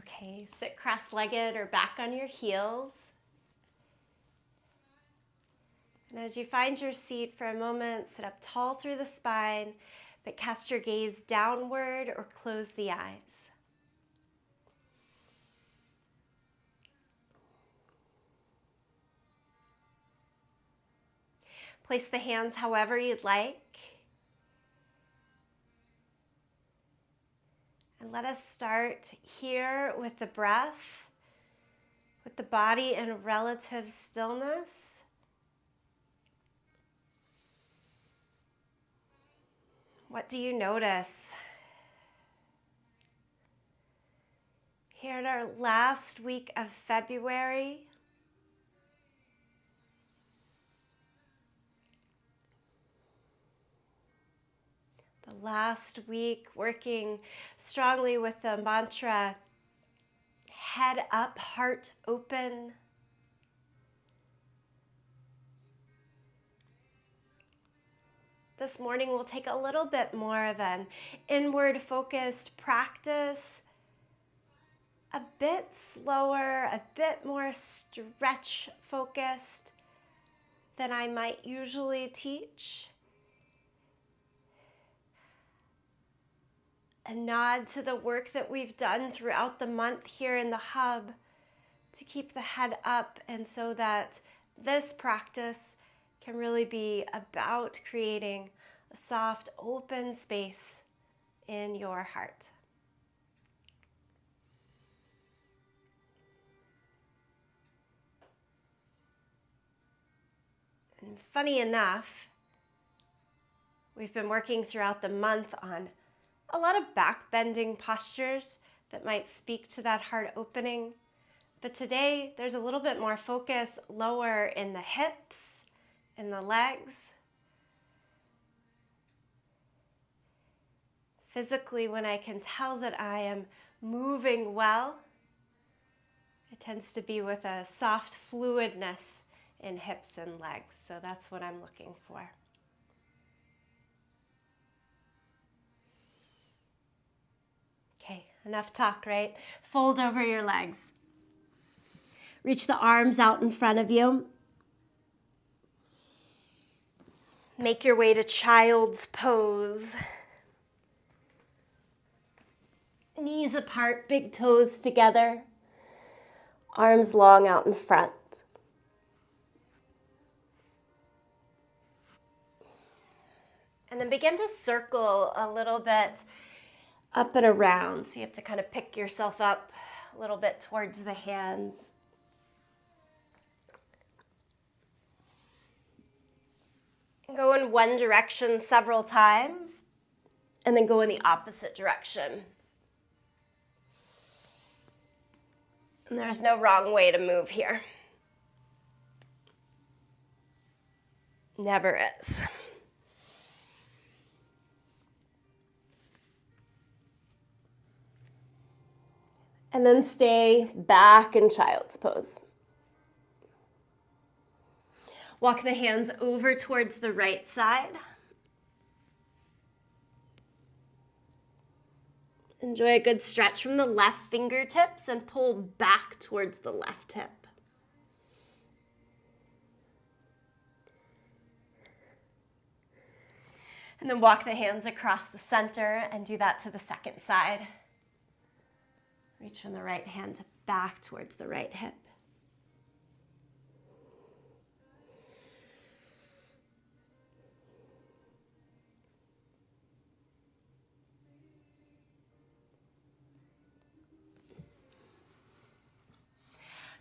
Okay, sit cross-legged or back on your heels. And as you find your seat for a moment, sit up tall through the spine, but cast your gaze downward or close the eyes. Place the hands however you'd like. And let us start here with the breath, with the body in relative stillness. What do you notice? Here in our last week of February, the last week working strongly with the mantra, head up, heart open. This morning we'll take a little bit more of an inward focused practice, a bit slower, a bit more stretch focused than I might usually teach. A nod to the work that we've done throughout the month here in the hub to keep the head up, and so that this practice can really be about creating a soft, open space in your heart. And funny enough, we've been working throughout the month on a lot of back bending postures that might speak to that heart opening. But today there's a little bit more focus lower in the hips, in the legs. Physically, when I can tell that I am moving well, it tends to be with a soft fluidness in hips and legs. So that's what I'm looking for. Okay, enough talk, right? Fold over your legs. Reach the arms out in front of you. Make your way to child's pose. Knees apart, big toes together. Arms long out in front. And then begin to circle a little bit up and around. So you have to kind of pick yourself up a little bit towards the hands. Go in one direction several times, and then go in the opposite direction. And there's no wrong way to move here. Never is. And then stay back in child's pose. Walk the hands over towards the right side. Enjoy a good stretch from the left fingertips and pull back towards the left hip. And then walk the hands across the center and do that to the second side. Reach from the right hand back towards the right hip.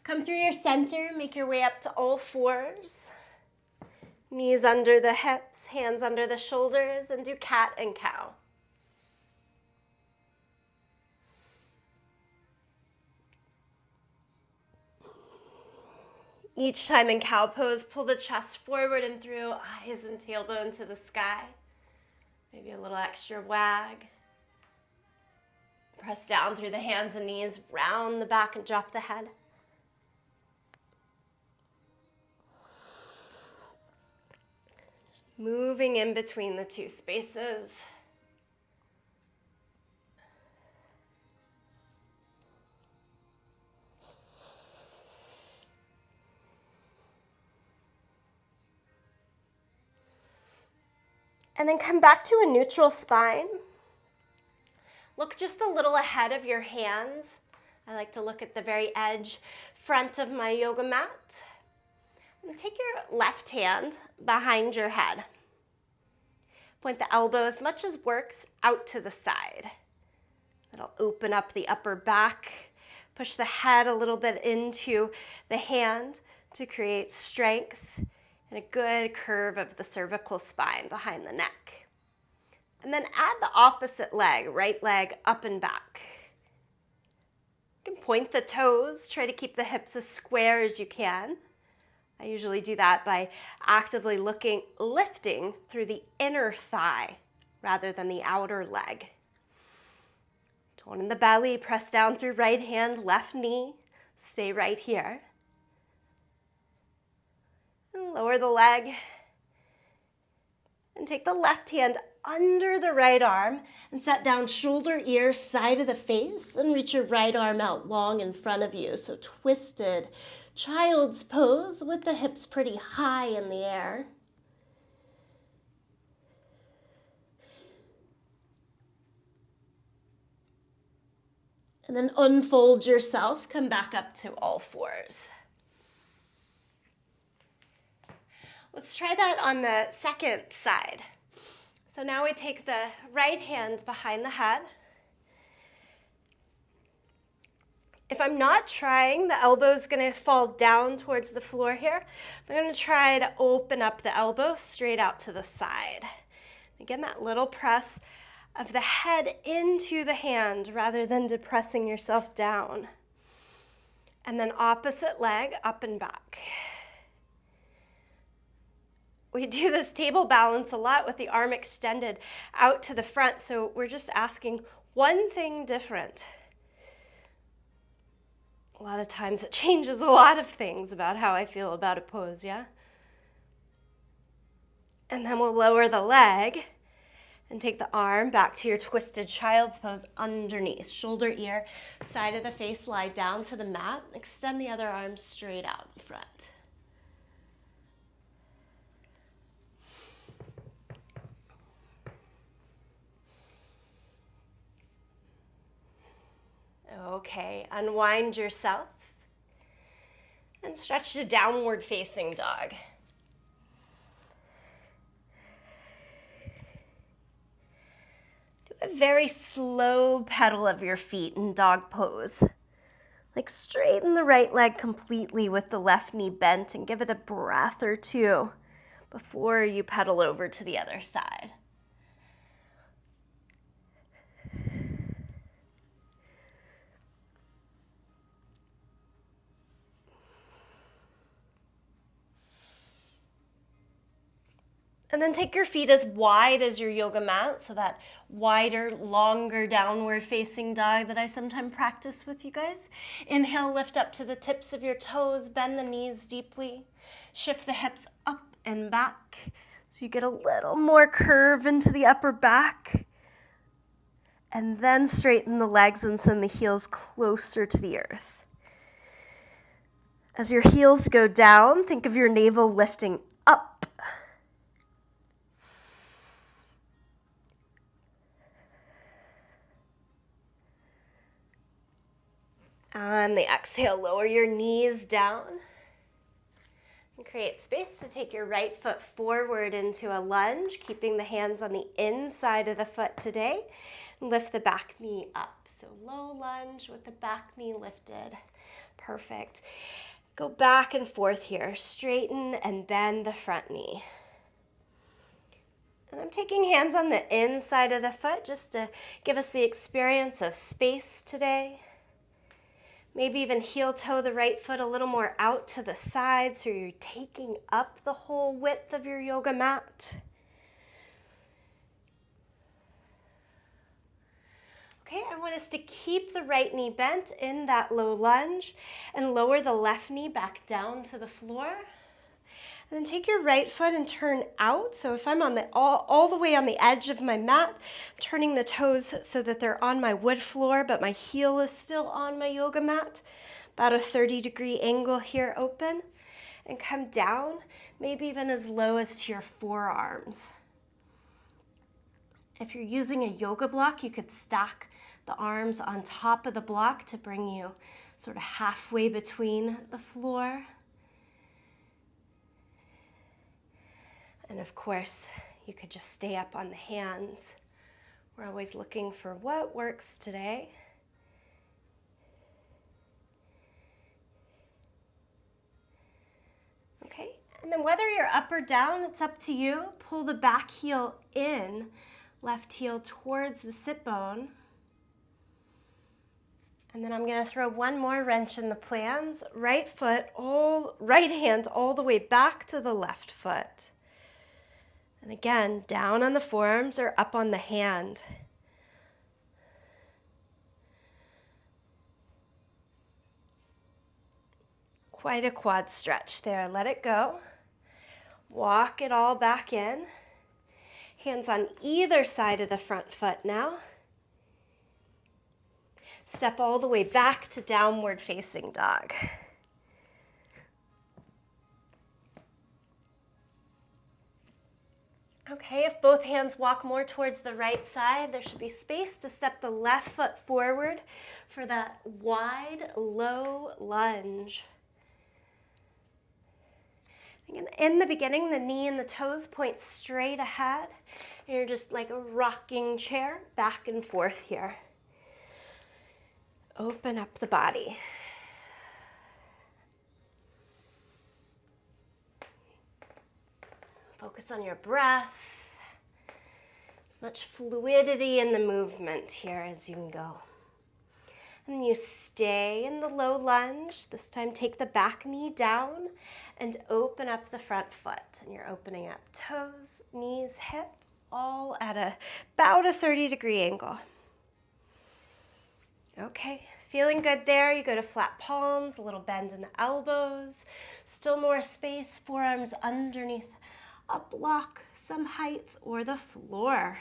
Come through your center, make your way up to all fours. Knees under the hips, hands under the shoulders, and do cat and cow. Each time in cow pose, pull the chest forward and through, eyes and tailbone to the sky. Maybe a little extra wag. Press down through the hands and knees, round the back and drop the head. Just moving in between the two spaces. And then come back to a neutral spine. Look just a little ahead of your hands. I like to look at the very edge front of my yoga mat. And take your left hand behind your head. Point the elbow as much as works out to the side. It'll open up the upper back. Push the head a little bit into the hand to create strength and a good curve of the cervical spine behind the neck. And then add the opposite leg, right leg up and back. You can point the toes, try to keep the hips as square as you can. I usually do that by actively lifting through the inner thigh rather than the outer leg. Tone in the belly, press down through right hand, left knee. Stay right here. And lower the leg. And take the left hand under the right arm and set down shoulder, ear, side of the face, and reach your right arm out long in front of you. So twisted child's pose with the hips pretty high in the air. And then unfold yourself, come back up to all fours. Let's try that on the second side. So now we take the right hand behind the head. If I'm not trying, the elbow's gonna fall down towards the floor here. I'm gonna try to open up the elbow straight out to the side. Again, that little press of the head into the hand rather than depressing yourself down. And then opposite leg up and back. We do this table balance a lot with the arm extended out to the front, so we're just asking one thing different. A lot of times it changes a lot of things about how I feel about a pose, yeah? And then we'll lower the leg and take the arm back to your twisted child's pose underneath. Shoulder, ear, side of the face, lie down to the mat. Extend the other arm straight out in front. Okay, unwind yourself and stretch to downward facing dog. Do a very slow pedal of your feet in dog pose. Like straighten the right leg completely with the left knee bent and give it a breath or two before you pedal over to the other side. And then take your feet as wide as your yoga mat, so that wider, longer downward facing dog that I sometimes practice with you guys. Inhale, lift up to the tips of your toes, bend the knees deeply. Shift the hips up and back so you get a little more curve into the upper back. And then straighten the legs and send the heels closer to the earth. As your heels go down, think of your navel lifting up. On the exhale, lower your knees down and create space to take your right foot forward into a lunge, keeping the hands on the inside of the foot today. And lift the back knee up. So low lunge with the back knee lifted. Perfect. Go back and forth here. Straighten and bend the front knee. And I'm taking hands on the inside of the foot just to give us the experience of space today. Maybe even heel toe the right foot a little more out to the side so you're taking up the whole width of your yoga mat. Okay, I want us to keep the right knee bent in that low lunge and lower the left knee back down to the floor. And then take your right foot and turn out. So if I'm on the all the way on the edge of my mat, I'm turning the toes so that they're on my wood floor, but my heel is still on my yoga mat. About a 30-degree angle here, open. And come down, maybe even as low as to your forearms. If you're using a yoga block, you could stack the arms on top of the block to bring you sort of halfway between the floor. And of course, you could just stay up on the hands. We're always looking for what works today. Okay, and then whether you're up or down, it's up to you. Pull the back heel in, left heel towards the sit bone. And then I'm going to throw one more wrench in the plans. Right hand all the way back to the left foot. And again, down on the forearms or up on the hand. Quite a quad stretch there. Let it go. Walk it all back in. Hands on either side of the front foot now. Step all the way back to downward facing dog. Okay, if both hands walk more towards the right side, there should be space to step the left foot forward for that wide, low lunge. In the beginning, the knee and the toes point straight ahead. And you're just like a rocking chair, back and forth here. Open up the body. Focus on your breath. As much fluidity in the movement here as you can go. And then you stay in the low lunge. This time take the back knee down and open up the front foot. And you're opening up toes, knees, hip, all at about a 30-degree angle. Okay, feeling good there. You go to flat palms, a little bend in the elbows. Still more space, forearms underneath a block, some height, or the floor.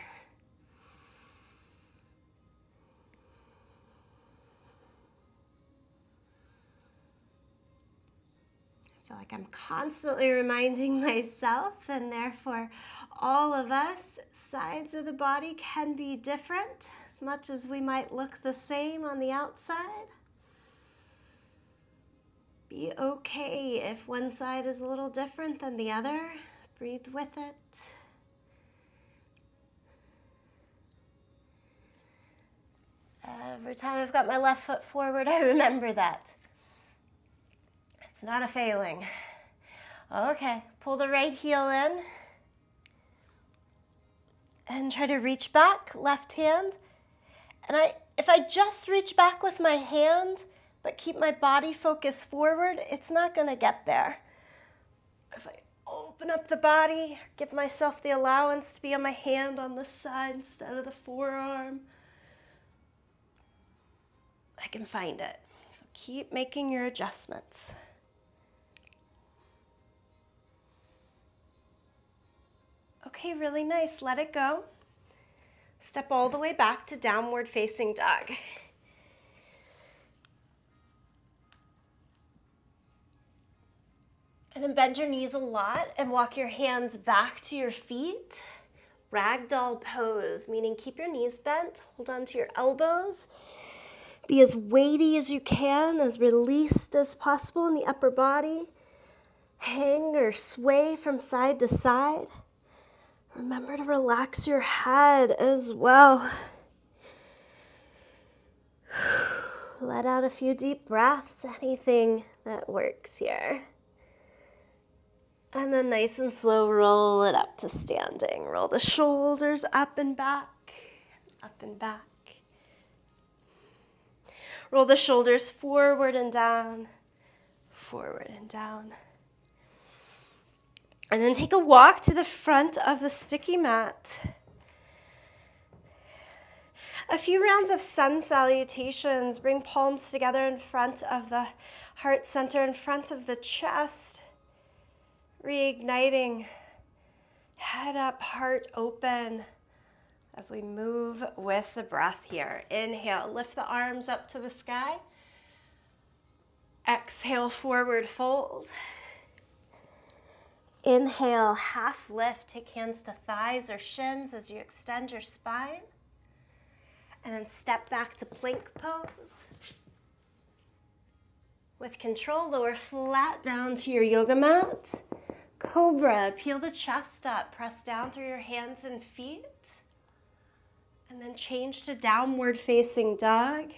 I feel like I'm constantly reminding myself, and therefore all of us, sides of the body can be different. As much as we might look the same on the outside, be okay if one side is a little different than the other. Breathe with it. Every time I've got my left foot forward, I remember that. It's not a failing. Okay, pull the right heel in and try to reach back, left hand. And if I just reach back with my hand, but keep my body focused forward, it's not going to get there. If I open up the body, give myself the allowance to be on my hand on the side instead of the forearm, I can find it. So keep making your adjustments. Okay, really nice. Let it go. Step all the way back to downward facing dog. And then bend your knees a lot and walk your hands back to your feet. Ragdoll pose, meaning keep your knees bent, hold on to your elbows. Be as weighty as you can, as released as possible in the upper body. Hang or sway from side to side. Remember to relax your head as well. Let out a few deep breaths, anything that works here. And then nice and slow, roll it up to standing. Roll the shoulders up and back, up and back. Roll the shoulders forward and down, forward and down. And then take a walk to the front of the sticky mat. A few rounds of sun salutations. Bring palms together in front of the heart center, in front of the chest. Reigniting, head up, heart open as we move with the breath here. Inhale, lift the arms up to the sky. Exhale, forward fold. Inhale, half lift. Take hands to thighs or shins as you extend your spine. And then step back to plank pose. With control, lower flat down to your yoga mat. Cobra, peel the chest up, press down through your hands and feet. And then change to downward facing dog.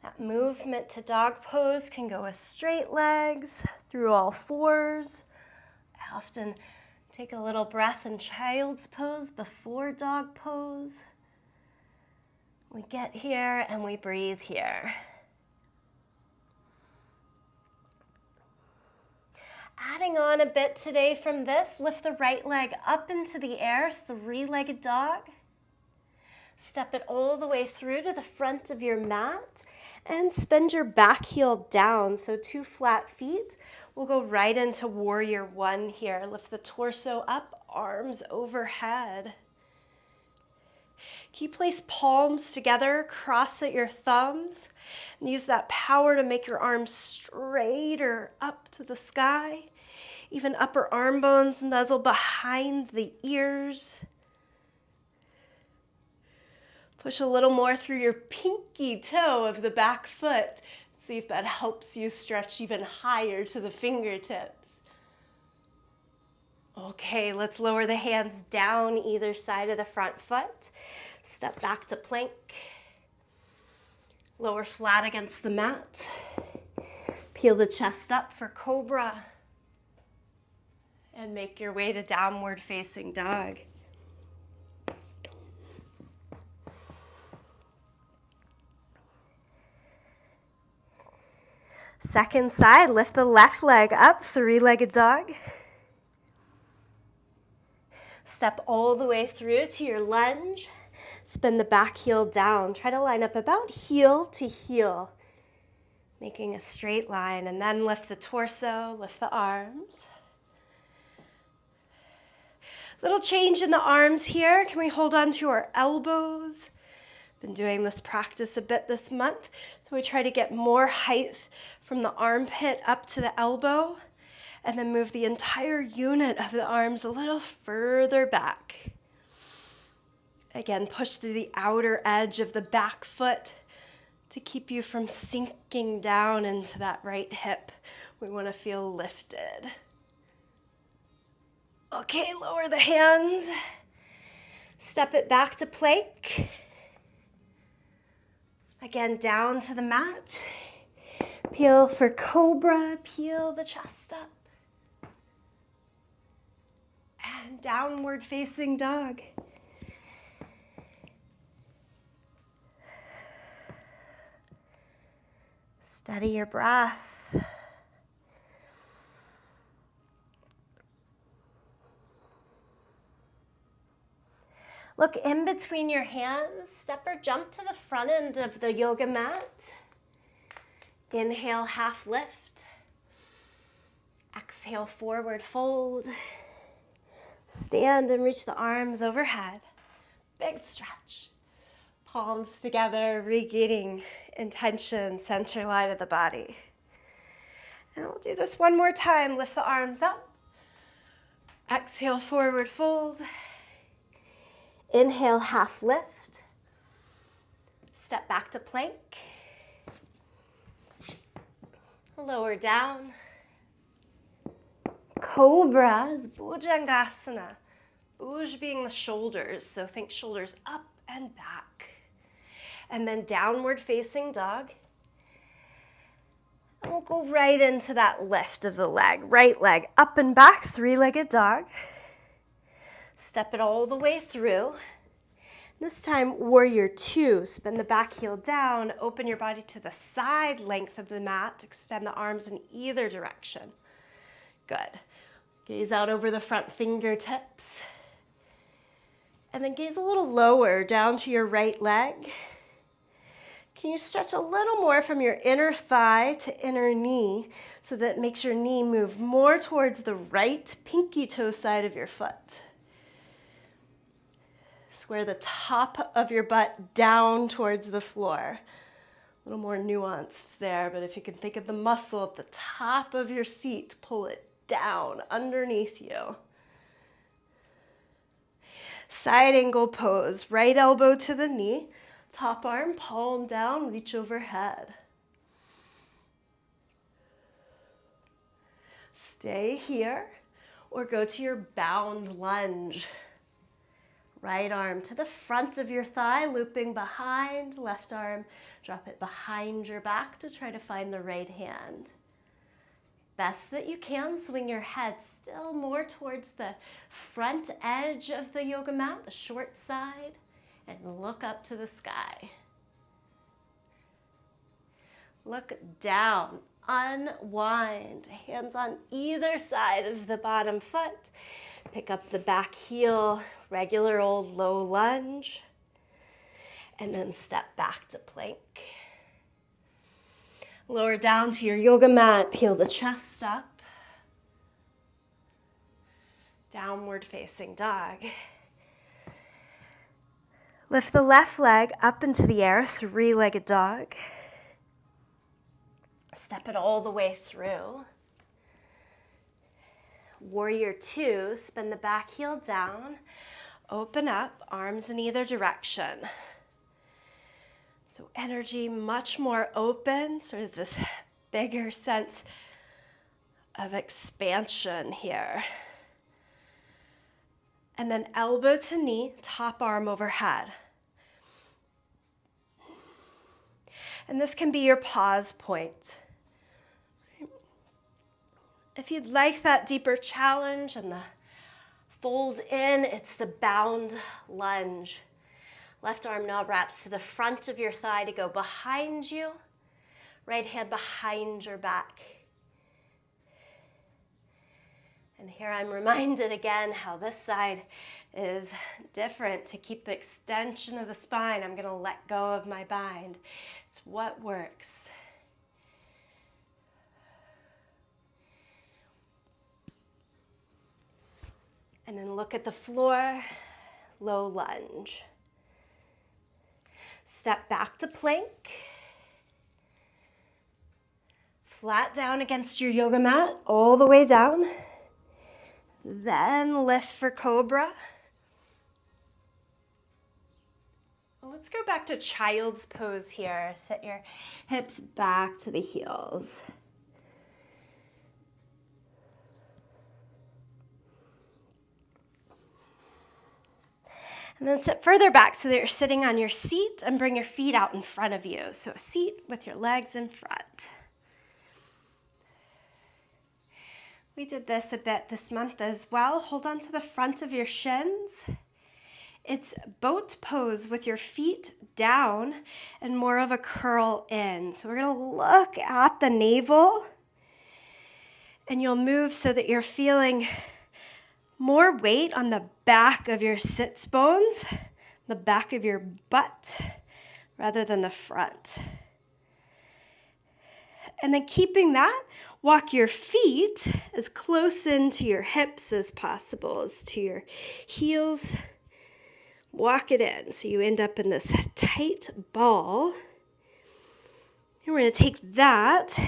That movement to dog pose can go with straight legs, through all fours. I often take a little breath in child's pose before dog pose. We get here and we breathe here. Adding on a bit today from this, lift the right leg up into the air, three-legged dog. Step it all the way through to the front of your mat and spin your back heel down. So 2 flat feet. We'll go right into warrior one here. Lift the torso up, arms overhead. Can you place palms together, cross at your thumbs, and use that power to make your arms straighter up to the sky. Even upper arm bones nuzzle behind the ears. Push a little more through your pinky toe of the back foot. See if that helps you stretch even higher to the fingertips. Okay, let's lower the hands down either side of the front foot. Step back to plank. Lower flat against the mat. Peel the chest up for cobra. And make your way to downward facing dog. Second side, lift the left leg up, three-legged dog. Step all the way through to your lunge. Spin the back heel down. Try to line up about heel to heel, making a straight line, and then lift the torso, lift the arms. Little change in the arms here. Can we hold on to our elbows? Been doing this practice a bit this month, so we try to get more height from the armpit up to the elbow, and then move the entire unit of the arms a little further back. Again, push through the outer edge of the back foot to keep you from sinking down into that right hip. We want to feel lifted. Okay, lower the hands. Step it back to plank. Again, down to the mat. Peel for cobra, peel the chest up. And downward facing dog. Steady your breath. Look in between your hands, step or jump to the front end of the yoga mat. Inhale, half lift. Exhale, forward fold. Stand and reach the arms overhead. Big stretch. Palms together, regaining intention, center line of the body. And we'll do this one more time. Lift the arms up. Exhale, forward fold. Inhale, half lift. Step back to plank. Lower down. Cobra is Bhujangasana. Bhuj being the shoulders, so think shoulders up and back. And then downward facing dog. And we'll go right into that lift of the leg. Right leg up and back, three-legged dog. Step it all the way through. This time, warrior two. Spin the back heel down, open your body to the side length of the mat, extend the arms in either direction. Good. Gaze out over the front fingertips. And then gaze a little lower down to your right leg. Can you stretch a little more from your inner thigh to inner knee so that it makes your knee move more towards the right pinky toe side of your foot? Square the top of your butt down towards the floor. A little more nuanced there, but if you can think of the muscle at the top of your seat, pull it down underneath you. Side angle pose, right elbow to the knee, top arm, palm down, reach overhead. Stay here or go to your bound lunge. Right arm to the front of your thigh, looping behind, left arm, drop it behind your back to try to find the right hand. Best that you can, swing your head still more towards the front edge of the yoga mat, the short side, and look up to the sky. Look down, unwind, hands on either side of the bottom foot. Pick up the back heel, regular old low lunge, and then step back to plank. Lower down to your yoga mat, peel the chest up. Downward facing dog. Lift the left leg up into the air, three-legged dog. Step it all the way through. Warrior two, spin the back heel down, open up, arms in either direction. So energy much more open, sort of this bigger sense of expansion here. And then elbow to knee, top arm overhead. And this can be your pause point. If you'd like that deeper challenge and the fold in, it's the bound lunge. Left arm knob wraps to the front of your thigh to go behind you. Right hand behind your back. And here I'm reminded again how this side is different. To keep the extension of the spine, I'm going to let go of my bind. It's what works. And then look at the floor, low lunge. Step back to plank. Flat down against your yoga mat, all the way down. Then lift for cobra. Let's go back to child's pose here. Sit your hips back to the heels. And then sit further back so that you're sitting on your seat and bring your feet out in front of you. So a seat with your legs in front. We did this a bit this month as well. Hold on to the front of your shins. It's boat pose with your feet down and more of a curl in. So we're going to look at the navel and you'll move so that you're feeling more weight on the back of your sits bones, the back of your butt, rather than the front. And then keeping that, walk your feet as close into your hips as possible, as to your heels. Walk it in so you end up in this tight ball. And we're going to take that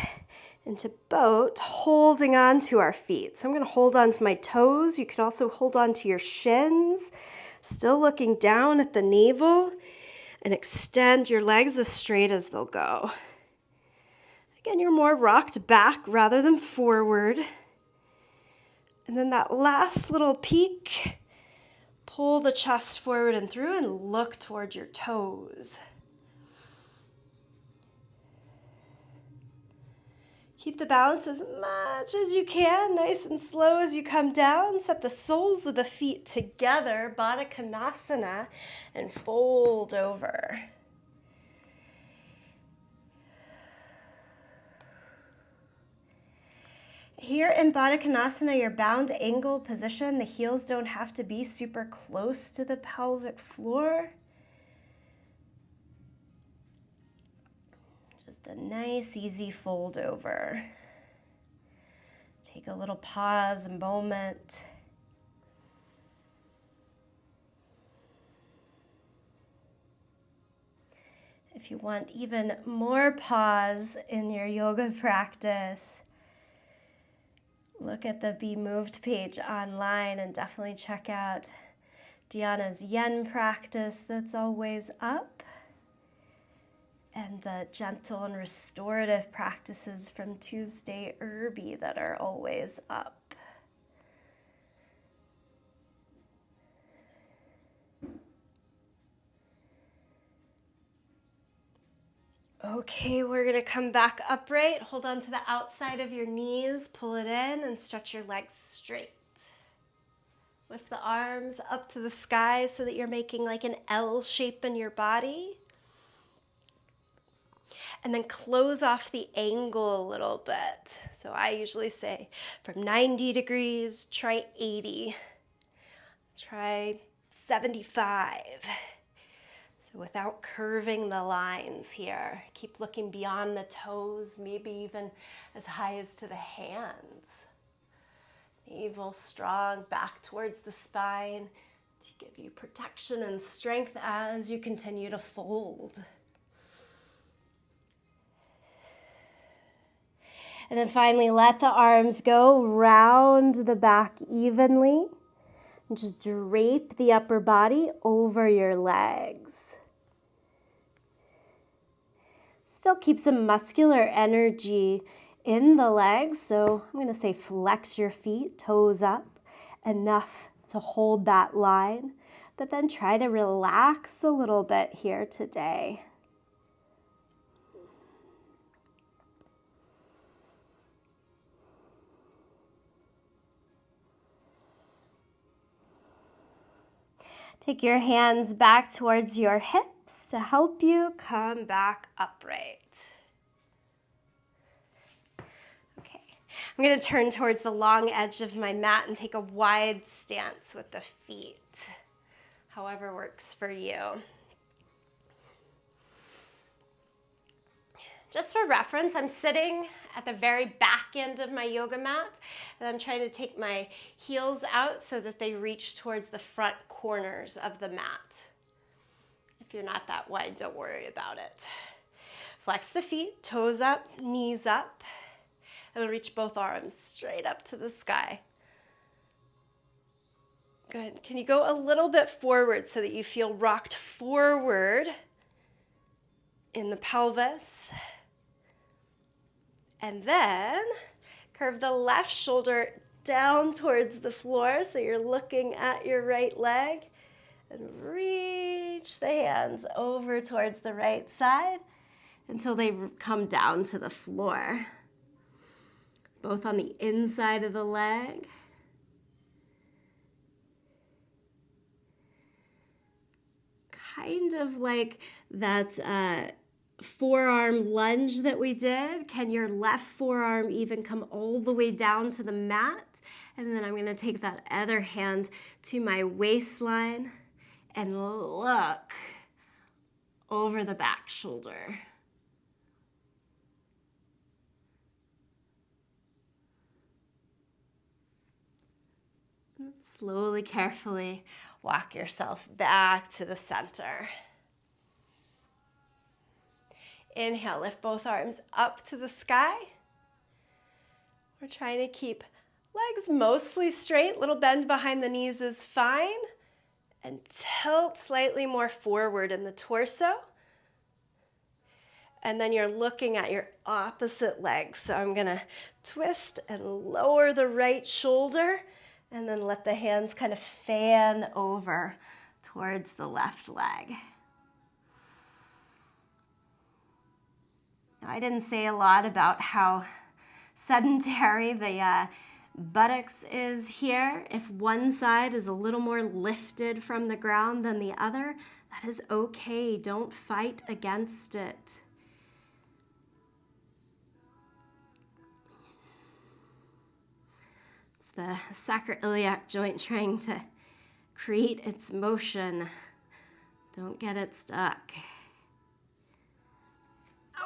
into boat, holding on to our feet. So I'm going to hold on to my toes. You could also hold on to your shins, still looking down at the navel, and extend your legs as straight as they'll go. Again, you're more rocked back rather than forward. And then that last little peek, pull the chest forward and through and look towards your toes. Keep the balance as much as you can, nice and slow as you come down. Set the soles of the feet together, Baddha Konasana, and fold over. Here in Baddha Konasana, your bound angle position, the heels don't have to be super close to the pelvic floor. Just a nice, easy fold over. Take a little pause, a moment. If you want even more pause in your yoga practice, look at the Be Moved page online and definitely check out Deanna's yen practice that's always up, and the gentle and restorative practices from Tuesday Irby that are always up. Okay, we're gonna come back upright. Hold on to the outside of your knees, pull it in, and stretch your legs straight. With the arms up to the sky so that you're making like an L shape in your body. And then close off the angle a little bit. So I usually say from 90 degrees, try 80. Try 75. So without curving the lines here, keep looking beyond the toes, maybe even as high as to the hands. Navel strong, back towards the spine to give you protection and strength as you continue to fold. And then finally, let the arms go round the back evenly. And just drape the upper body over your legs. Still keep some muscular energy in the legs. So I'm going to say flex your feet, toes up, enough to hold that line. But then try to relax a little bit here today. Take your hands back towards your hips to help you come back upright. Okay, I'm going to turn towards the long edge of my mat and take a wide stance with the feet, however works for you. Just for reference, I'm sitting at the very back end of my yoga mat, and I'm trying to take my heels out so that they reach towards the front corners of the mat. If you're not that wide, don't worry about it. Flex the feet, toes up, knees up, and then reach both arms straight up to the sky. Good. Can you go a little bit forward so that you feel rocked forward in the pelvis? And then curve the left shoulder down towards the floor so you're looking at your right leg, and reach the hands over towards the right side until they come down to the floor. Both on the inside of the leg. Kind of like that forearm lunge that we did. Can your left forearm even come all the way down to the mat? And then I'm going to take that other hand to my waistline and look over the back shoulder. Slowly, carefully walk yourself back to the center. Inhale, lift both arms up to the sky. We're trying to keep legs mostly straight. Little bend behind the knees is fine. And tilt slightly more forward in the torso. And then you're looking at your opposite leg. So I'm going to twist and lower the right shoulder, and then let the hands kind of fan over towards the left leg. Now, I didn't say a lot about how sedentary the buttocks is here. If one side is a little more lifted from the ground than the other, that is okay. Don't fight against it. It's the sacroiliac joint trying to create its motion. Don't get it stuck.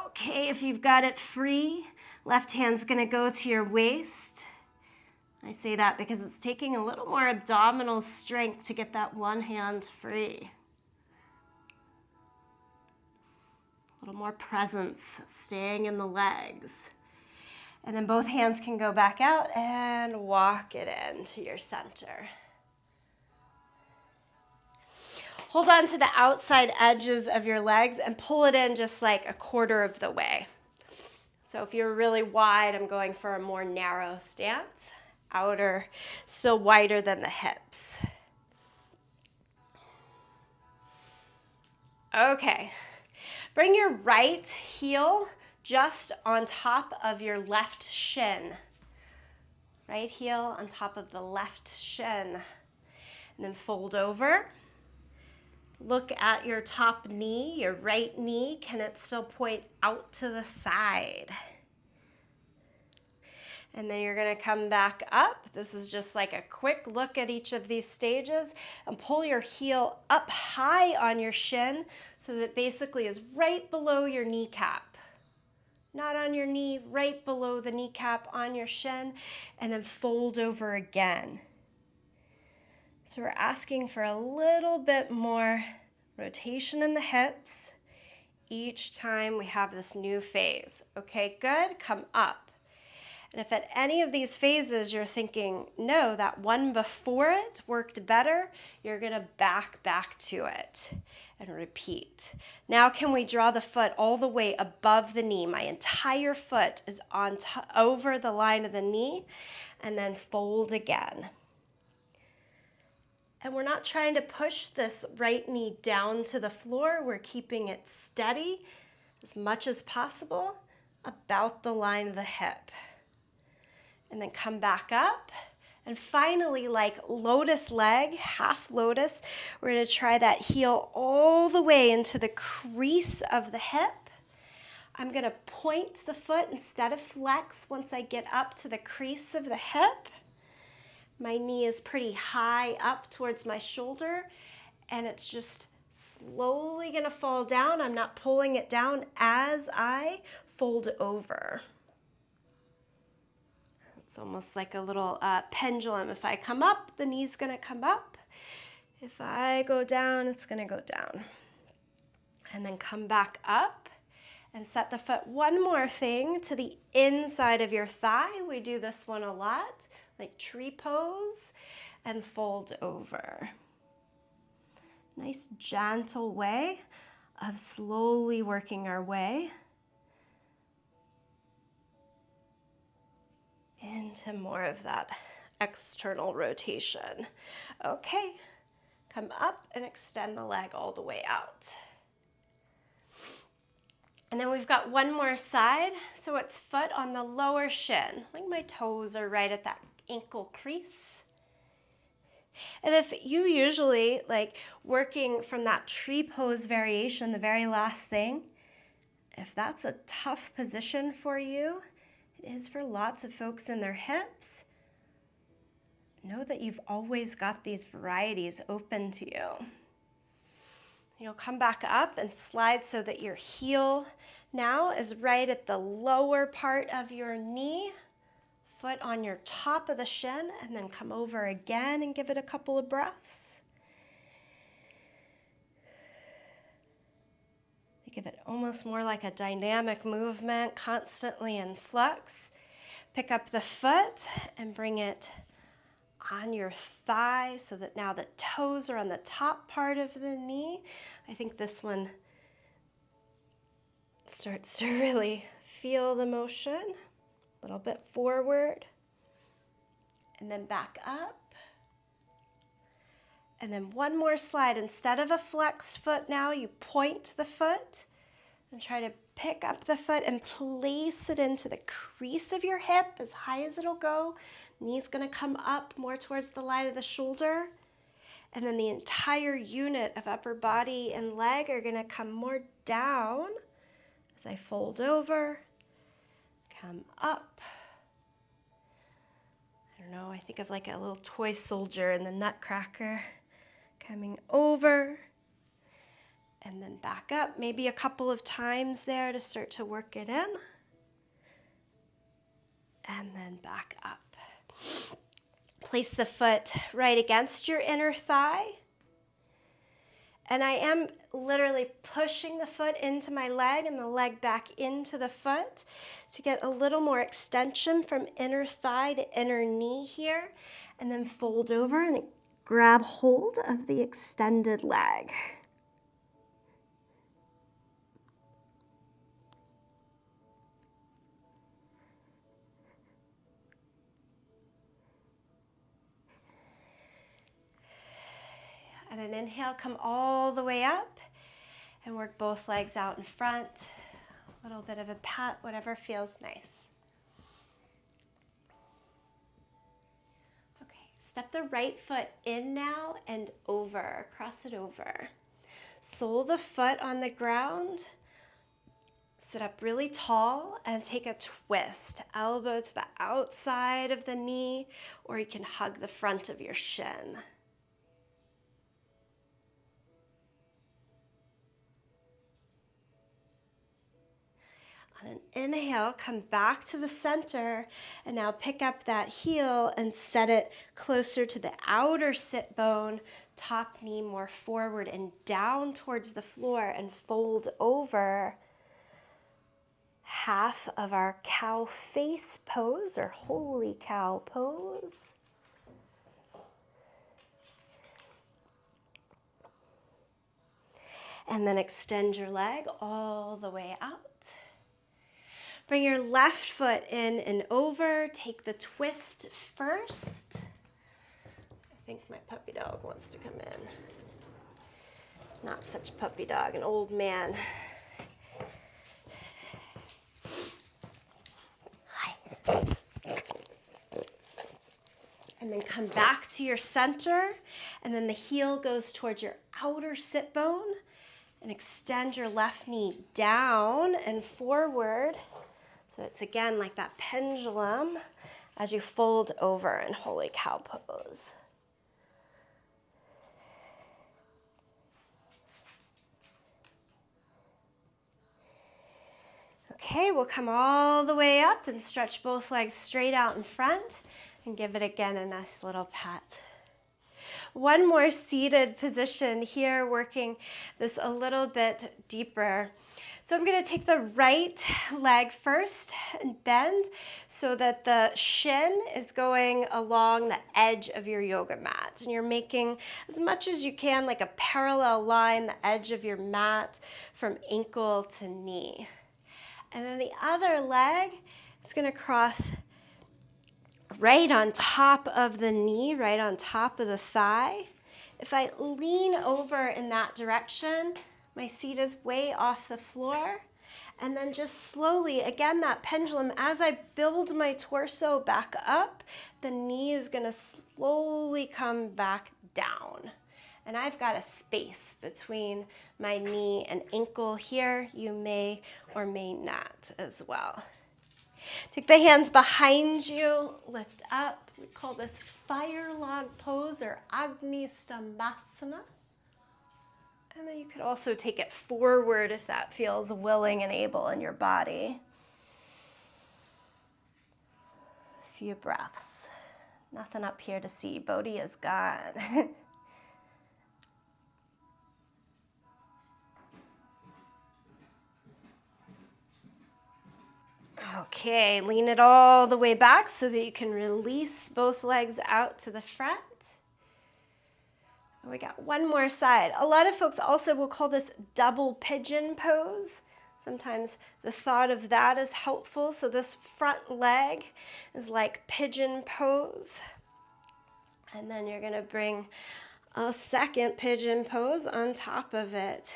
Okay, if you've got it free, left hand's gonna go to your waist. I say that because it's taking a little more abdominal strength to get that one hand free. A little more presence, staying in the legs. And then both hands can go back out and walk it into your center. Hold on to the outside edges of your legs and pull it in just like a quarter of the way. So if you're really wide, I'm going for a more narrow stance. Outer, still wider than the hips. Okay, bring your right heel just on top of your left shin. Right heel on top of the left shin. And then fold over. Look at your top knee, your right knee. Can it still point out to the side? And then you're gonna come back up. This is just like a quick look at each of these stages, and pull your heel up high on your shin so that it basically is right below your kneecap. Not on your knee, right below the kneecap on your shin, and then fold over again. So we're asking for a little bit more rotation in the hips each time we have this new phase. Okay, good, come up. And if at any of these phases you're thinking, no, that one before it worked better, you're gonna back to it and repeat. Now can we draw the foot all the way above the knee? My entire foot is over the line of the knee, and then fold again. And we're not trying to push this right knee down to the floor. We're keeping it steady as much as possible about the line of the hip. And then come back up. And finally, like lotus leg, half lotus, we're gonna try that heel all the way into the crease of the hip. I'm gonna point the foot instead of flex once I get up to the crease of the hip. My knee is pretty high up towards my shoulder, and it's just slowly gonna fall down. I'm not pulling it down as I fold over. It's almost like a little pendulum. If I come up, the knee's gonna come up. If I go down, it's gonna go down. And then come back up and set the foot one more thing to the inside of your thigh. We do this one a lot, like tree pose, and fold over. Nice gentle way of slowly working our way into more of that external rotation. Okay, come up and extend the leg all the way out. And then we've got one more side, so it's foot on the lower shin. Like my toes are right at that ankle crease. And if you usually like working from that tree pose variation, the very last thing, if that's a tough position for you, it is for lots of folks in their hips, know that you've always got these varieties open to you. You'll come back up and slide so that your heel now is right at the lower part of your knee, foot on your top of the shin, and then come over again and give it a couple of breaths. Think of it almost more like a dynamic movement, constantly in flux. Pick up the foot and bring it on your thigh so that now the toes are on the top part of the knee. I think this one starts to really feel the motion. A little bit forward and then back up. And then one more slide. Instead of a flexed foot now, you point the foot and try to pick up the foot and place it into the crease of your hip as high as it'll go. Knee's gonna come up more towards the line of the shoulder. And then the entire unit of upper body and leg are gonna come more down as I fold over, come up. I don't know, I think of like a little toy soldier in the Nutcracker. Coming over and then back up, maybe a couple of times there to start to work it in. And then back up. Place the foot right against your inner thigh. And I am literally pushing the foot into my leg and the leg back into the foot to get a little more extension from inner thigh to inner knee here. And then fold over and grab hold of the extended leg. And an inhale, come all the way up and work both legs out in front. A little bit of a pat, whatever feels nice. Okay, step the right foot in now and over, cross it over. Sole the foot on the ground. Sit up really tall and take a twist. Elbow to the outside of the knee, or you can hug the front of your shin. On an inhale, come back to the center and now pick up that heel and set it closer to the outer sit bone, top knee more forward and down towards the floor and fold over. Half of our cow face pose or holy cow pose. And then extend your leg all the way out. Bring your left foot in and over. Take the twist first. I think my puppy dog wants to come in. Not such a puppy dog, an old man. Hi. And then come back to your center. And then the heel goes towards your outer sit bone. And extend your left knee down and forward. So it's again like that pendulum as you fold over in holy cow pose. Okay, we'll come all the way up and stretch both legs straight out in front and give it again a nice little pat. One more seated position here, working this a little bit deeper. So I'm going to take the right leg first and bend so that the shin is going along the edge of your yoga mat. And you're making as much as you can like a parallel line, the edge of your mat from ankle to knee. And then the other leg is going to cross right on top of the knee, right on top of the thigh. If I lean over in that direction, my seat is way off the floor. And then just slowly, again, that pendulum, as I build my torso back up, the knee is going to slowly come back down. And I've got a space between my knee and ankle here. You may or may not as well. Take the hands behind you, lift up. We call this fire log pose or Agni Stambhasana. And then you could also take it forward if that feels willing and able in your body. A few breaths. Nothing up here to see. Bodhi is gone. Okay, lean it all the way back so that you can release both legs out to the front. And we got one more side. A lot of folks also will call this double pigeon pose. Sometimes the thought of that is helpful. So this front leg is like pigeon pose. And then you're gonna bring a second pigeon pose on top of it.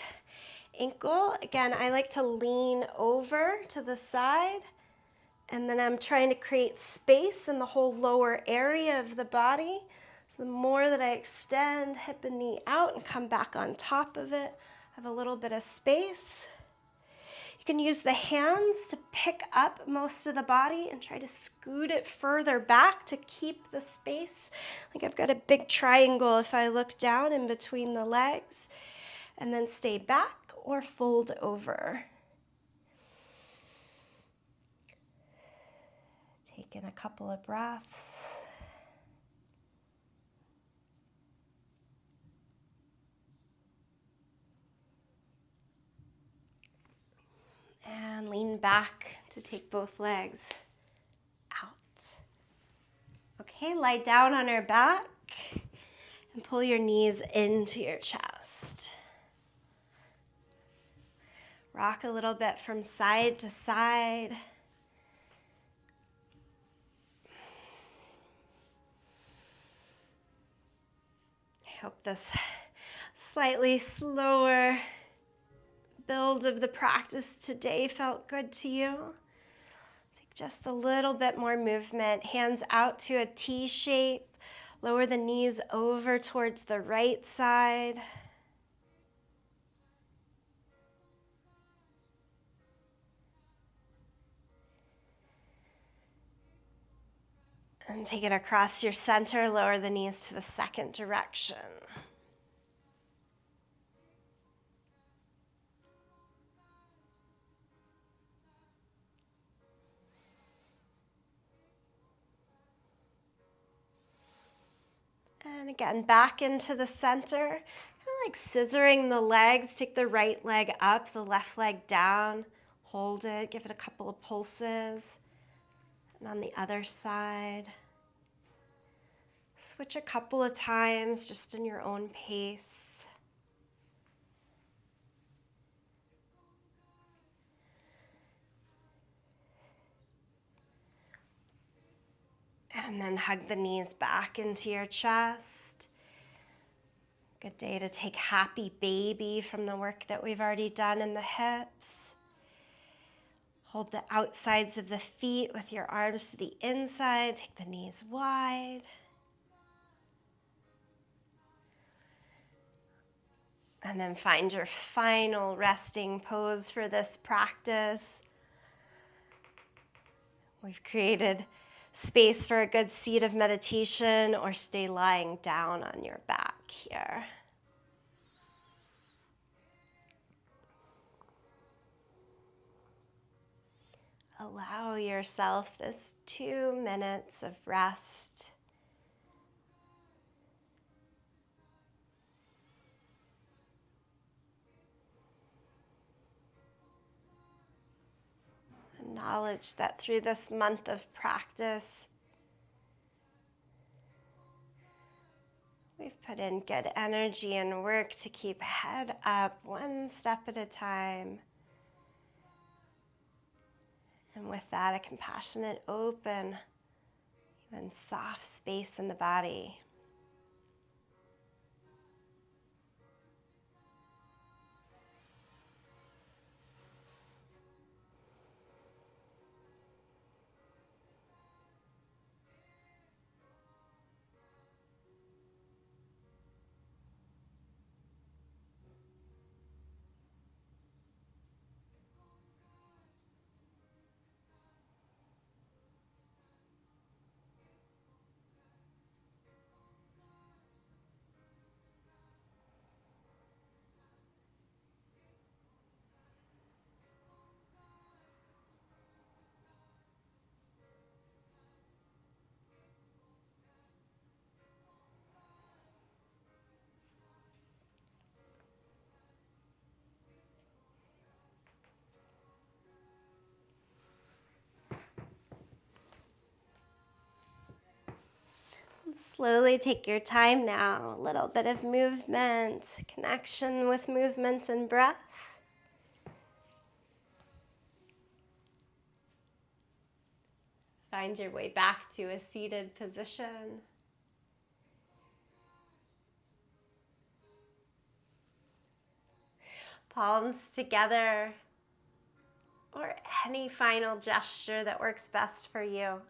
Ankle, again, I like to lean over to the side. And then I'm trying to create space in the whole lower area of the body. So the more that I extend hip and knee out and come back on top of it, have a little bit of space. You can use the hands to pick up most of the body and try to scoot it further back to keep the space. Like I've got a big triangle if I look down in between the legs. And then stay back or fold over. Take in a couple of breaths. back to take both legs out. Okay, lie down on our back and pull your knees into your chest. Rock a little bit from side to side. I hope this slightly slower build of the practice today felt good to you. Take just a little bit more movement. Hands out to a T shape. Lower the knees over towards the right side. And take it across your center. Lower the knees to the second direction. And again, back into the center, kind of like scissoring the legs. Take the right leg up, the left leg down. Hold it, give it a couple of pulses. And on the other side, switch a couple of times just in your own pace. And then hug the knees back into your chest. Good day to take happy baby from the work that we've already done in the hips. Hold the outsides of the feet with your arms to the inside. Take the knees wide. And then find your final resting pose for this practice. We've created space for a good seat of meditation, or stay lying down on your back here. Allow yourself this 2 minutes of rest. Acknowledge that through this month of practice, we've put in good energy and work to keep head up one step at a time. And with that, a compassionate, open, even soft space in the body. Slowly take your time now. A little bit of movement, connection with movement and breath. Find your way back to a seated position. Palms together, or any final gesture that works best for you.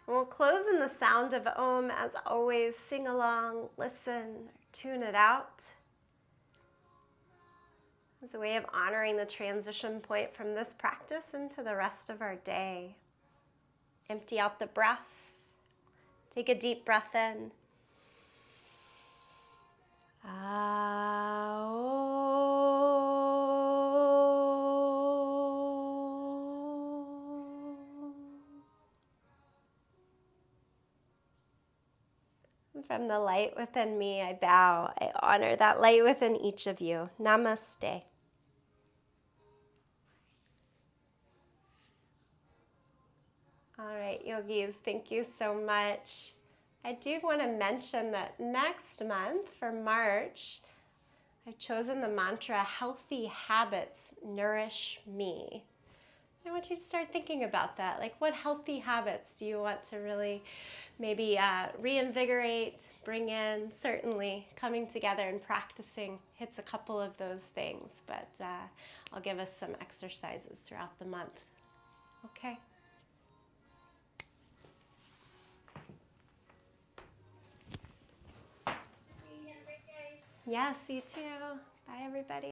And we'll close in the sound of Om. As always, sing along, listen, tune it out. As a way of honoring the transition point from this practice into the rest of our day. Empty out the breath. Take a deep breath in. From the light within me, I bow. I honor that light within each of you. Namaste. All right, yogis, thank you so much. I do want to mention that next month for March, I've chosen the mantra, healthy habits nourish me. I want you to start thinking about that. Like, what healthy habits do you want to really maybe reinvigorate, bring in? Certainly, coming together and practicing hits a couple of those things, but I'll give us some exercises throughout the month. Okay? Yes, you too. Bye, everybody.